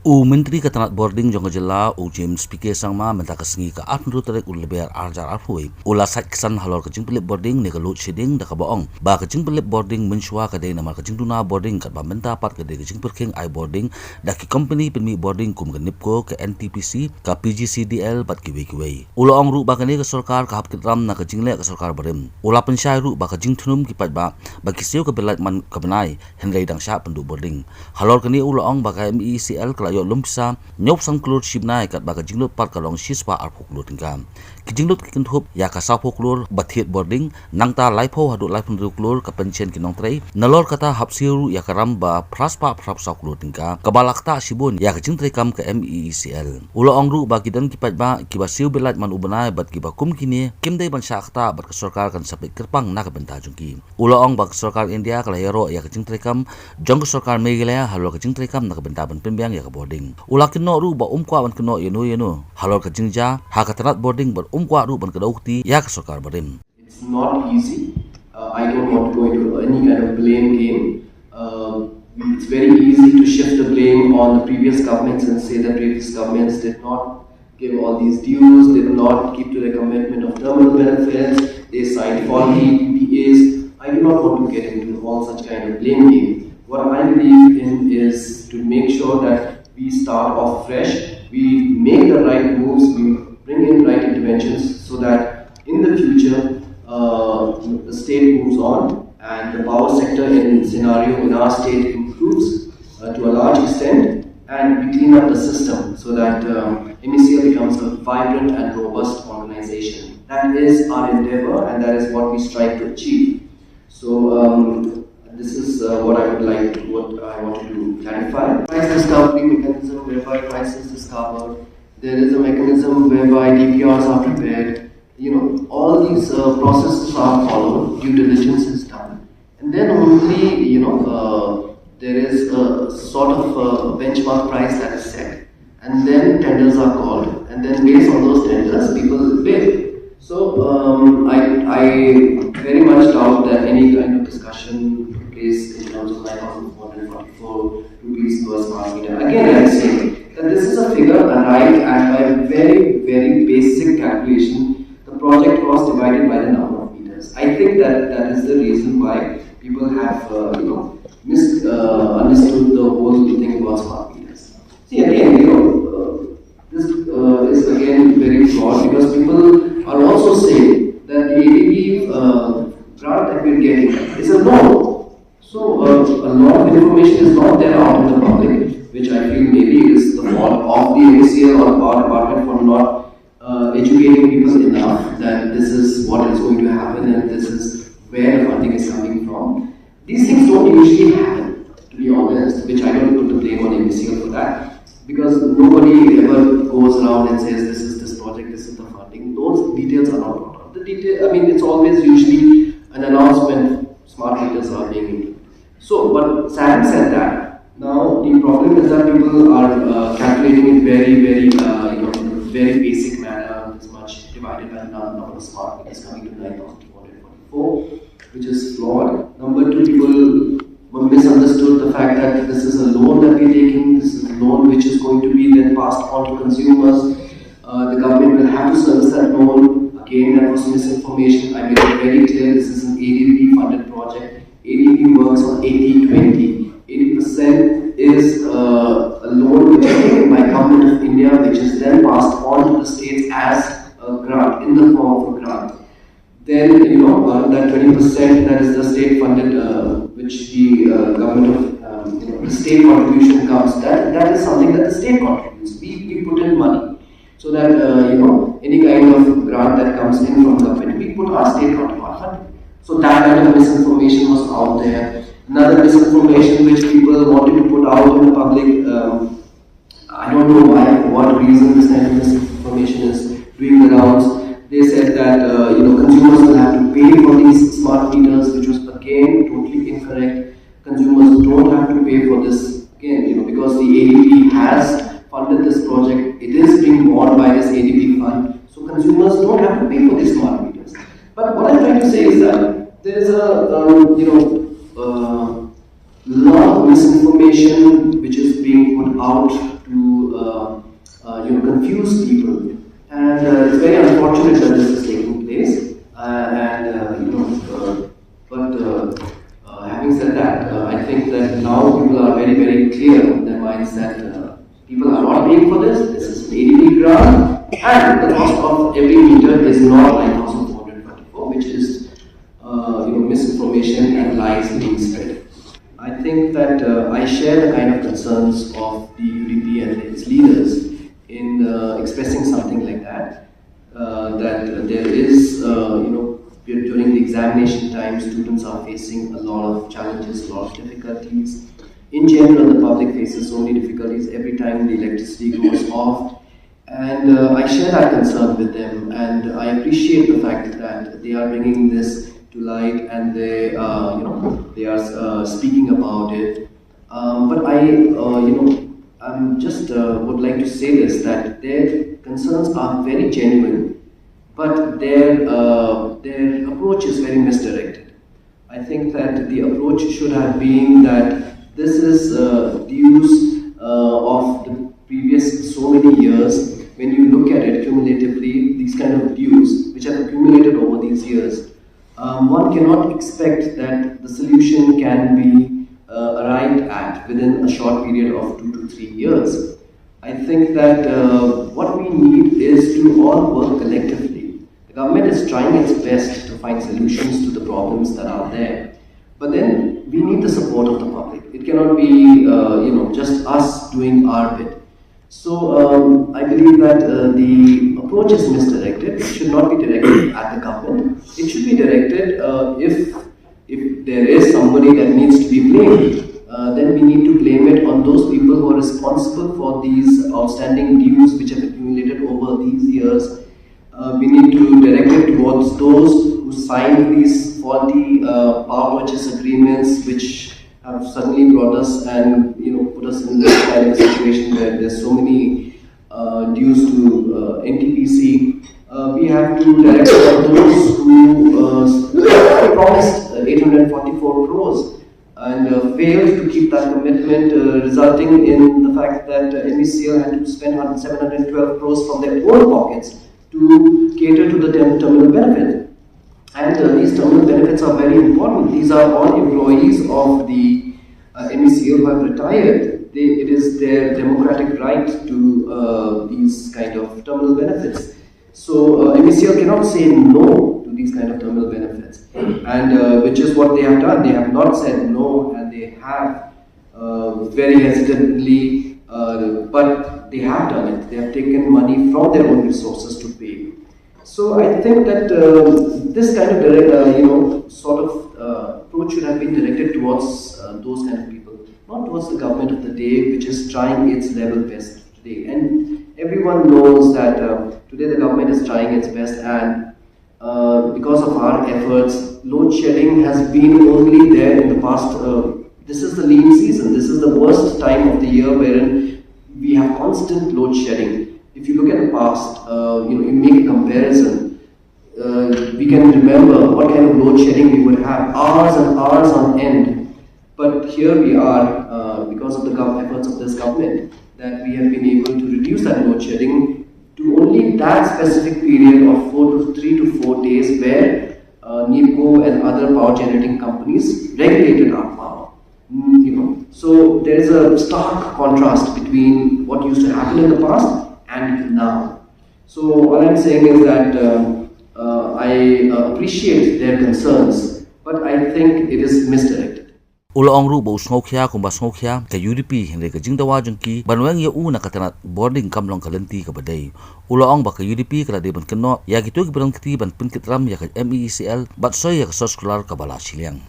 Menteri Ketanat Boarding jong jela James PK Sangma menta kesengi ke atnu terek leber arjar arhui ula Saitksan Halor ke Jingpyllip Boarding ne ke load shedding da ka boong ba ke Jingpyllip Boarding menshua ke de nama ke Jingduna Boarding kat ba menta pat ke de ke Jingperking I Boarding da ki company penmi boarding kum ke Nipco ke NTPC ka PGCDL pat ki wei ula ong ru ba ke ne ke sarkar ka hap kitram na ke Jingle ke sarkar barim ula pensyai ru ba ke Jingthunum ki pat ba ki siu ke belat man ke benai hengai dang sya penduk boarding Halor ke ni ula ong ba ke MECL yo lumpsa nyop sang klur shibnai kat baga jinglot par kalong shispa arphuk lu tingkam ki jinglot ki kenthup ya ka sapho klur bathiet boarding nangta laipho hadu laipun ru klur ka pension ki nongtrei nalor kata hapsiru ya karam ba praspa prapsa klur tingka kabalakta sibun ya ka jingtrei kam ka MECL ulo ongru ba kidan ki pat ba ki basiu belat man ubanai bat ki bakum kini kimdei ban syakta bat ka sarkar kan sapik kerpang na ka benta jungki ulo ong ba sarkar India kala hero ya ka jingtrei kam jong ka sarkar Meghalaya halo ka jingtrei kam na ka benta ban pembiang ya ka boarding ula kino ru ba kwa ban kino yenu Halor ka jingja ha ka tarat boarding bar kwa ru ban ka daukti ya ka sarkar barim. It's not easy. I don't want to go into any kind of blame game. It's very easy to shift the blame on the previous governments and say that previous governments did not give all these dues, did not keep to the commitment of terminal benefits, they signed faulty PPAs. I do not want to get into all such kind of blame game. What I believe in is to make sure that we start off fresh, we make the right moves, we bring in right interventions so that in the future the state moves on and the power sector scenario in our state improves to a large extent, and we clean up the system so that MECL becomes a vibrant and robust organization. That is our endeavor and that is what we strive to achieve. So this is what I wanted to clarify. Price discovery mechanism whereby price is discovered. There is a mechanism whereby DPRs are prepared. All these processes are followed. Due diligence is done, and then only there is a sort of benchmark price that is set, and then tenders are called, and then based on those tenders, people bid. So I very much doubt that any kind of discussion place in terms of 9,444 rupees per smart meter. Again, I say that this is a figure arrived at by a very, very basic calculation, the project cost divided by the number of meters. I think that is the reason why people have misunderstood the whole thing about smart meters. See, again, this is again very flawed because people are also saying that the ADB grant that we are getting is a loan. So a lot of information is not there out in the public, which I feel maybe is the fault of the MECL or the power department for not educating people enough that this is what is going to happen and this is where the funding is coming from. These things don't usually happen, to be honest, which I don't put the blame on MECL for that, because nobody ever goes around and says this is this project, this is the funding. Those details are not brought out. It's always usually an announcement, smart meters are being implemented. So, but having said that, now the problem is that people are calculating it very, very, in a very basic manner, this much divided by the number of smart meters coming to 9,244, which is flawed. Number two, people misunderstood the fact that this is a loan that we're taking, this is a loan which is going to be then passed on to consumers. The government will have to service that loan. Again, that was misinformation. I made it very clear this is an ADB funded project. ADB works on 80-20. 80% is a loan which is taken by Government of India, which is then passed on to the states as a grant, in the form of a grant. Then, that 20% that is the state funded, which the government of, the state contribution comes, that is something that the state contributes. We put in money. So that, any kind of grant that comes in from government, we put our state contribution. So that kind of misinformation was out there. Another misinformation which people wanted to put out in the public, I don't know why, for what reason this kind of misinformation is doing the rounds. They said that consumers will have to pay for these smart meters, which was again totally incorrect. Consumers don't have to pay for this again, because the ADB has funded this project. It is being borne by this ADB fund, so consumers don't have to pay for these smart meters. But what I'm trying to say is that there is a lot of misinformation which is being put out to confuse people, and it's very unfortunate that this is taking place. Having said that, I think that now people are very, very clear in their minds that people are not paying for this. This is an ADB grant, and the cost of every meter is not 9,444, which is misinformation and lies being spread. I think that I share the kind of concerns of the UDP and its leaders in expressing something like that. That there is, during the examination time, students are facing a lot of challenges, a lot of difficulties. In general, the public faces so many difficulties every time the electricity goes off. And I share that concern with them, and I appreciate the fact that they are bringing this to light, and they are speaking about it. But I'm just would like to say this, that their concerns are very genuine, but their approach is very misdirected. I think that the approach should have been that this is dues of the previous so many years. When you look at it cumulatively, these kind of dues which have accumulated over these years, one cannot expect that the solution can be arrived at within a short period of 2 to 3 years. I think that what we need is to all work collectively. The government is trying its best to find solutions to the problems that are there, but then we need the support of the public. It cannot be just us doing our bit. So I believe that the approach is misdirected. It should not be directed at the government. It should be directed if there is somebody that needs to be blamed, then we need to blame it on those people who are responsible for these outstanding dues which have accumulated over these years. We need to direct it towards those who signed these faulty power purchase agreements, which have suddenly brought us and put us in this kind of situation where there's so many dues to NTPC. We have to direct those who promised 844 crores and failed to keep that commitment, resulting in the fact that MECL had to spend 712 crores from their own pockets to cater to the terminal benefit. And these terminal benefits are very important. These are all employees of the MECL who have retired. It is their democratic right to these kind of terminal benefits. So MECL cannot say no to these kind of terminal benefits, and which is what they have done. They have not said no, and they have very hesitantly, but they have done it. They have taken money from their own resources to pay. So I think that this kind of approach should have been directed towards those kind of people, not towards the government of the day, which is trying its level best today. And everyone knows that today the government is trying its best, and because of our efforts, load shedding has been only there in the past. This is the lean season. This is the worst time of the year wherein we have constant load shedding. If you look at the past, you make a comparison, we can remember what kind of load shedding we would have, hours and hours on end. But here we are, because of the efforts of this government, that we have been able to reduce that load shedding to only that specific period of 3 to 4 days where NEEPCO and other power generating companies regulated our power. So there is a stark contrast between what used to happen in the past and now. So what I'm saying is that I appreciate their concerns, but I think it is misdirected. Ula ongru bo snokya kumba snokya ka UDP hinde ka jingdawa jungki banwang ya una katana boarding kamlong kalenti ka badai. Ula ong ba ka UDP kala de ban keno ya gitu ki ban kiti ban pin kitram ya ka MECL bat soy ya ka sos kular ka bala siliang.